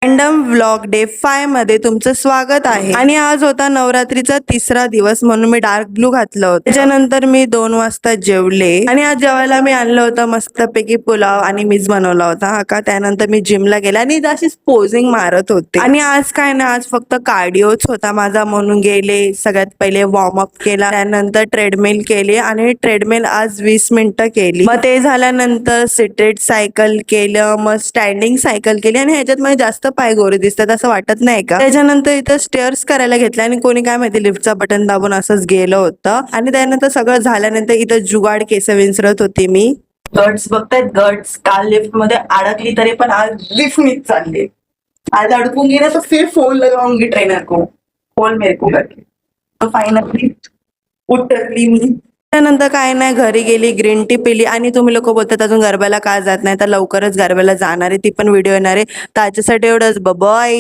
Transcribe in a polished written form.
Random vlog day 5 मध्ये तुमचं स्वागत आहे. आणि आज होता नवरात्रीचा तिसरा दिवस म्हणून मी डार्क ब्लू घातलं होतं. त्याच्यानंतर मी 2 वाजता जेवले आणि आज जेवायला मी आणलं होतं मस्तपैकी पुलाव आणि मीच बनवला होता हा का. त्यानंतर मी जिमला गेले आणि अशीच पोझिंग मारत होते. आणि आज काय ना, आज फक्त कार्डिओच होता माझा म्हणून गेले. सगळ्यात पहिले वॉर्मअप केला, त्यानंतर ट्रेडमिल केली आणि ट्रेडमिल आज 20 मिनिटं केली. मग ते झाल्यानंतर सिटेड सायकल केलं, मग स्टँडिंग सायकल केली आणि ह्याच्यात मला जास्त पाय गोरे दिसतात असं वाटत नाही का. त्याच्यानंतर इथं स्टेअर्स करायला घेतल्या आणि कोणी काय माहिती लिफ्टचा बटन दाबून असंच गेलं होतं. आणि त्यानंतर सगळं झाल्यानंतर इथं जुगाड केस विंचरत होती मी. गट्स बघतायत, गट्स काल लिफ्ट मध्ये अडकली तरी पण आज लिफ्ट नीच चालली. आज अडकूंगी ना तो फिर फोन लगाऊंगी ट्रेनर को, फोन मेरे को करके. तो फायनली उतरली मी. त्यानंतर काय नाही, घरी गेली, ग्रीन टी पिली. आणि तुम्ही लोक बोलतात अजून गरब्याला का जात नाही, तर लवकरच गरब्याला जाणार आहे, ती पण व्हिडिओ येणार आहे. त्याच्यासाठी एवढंच, बाय.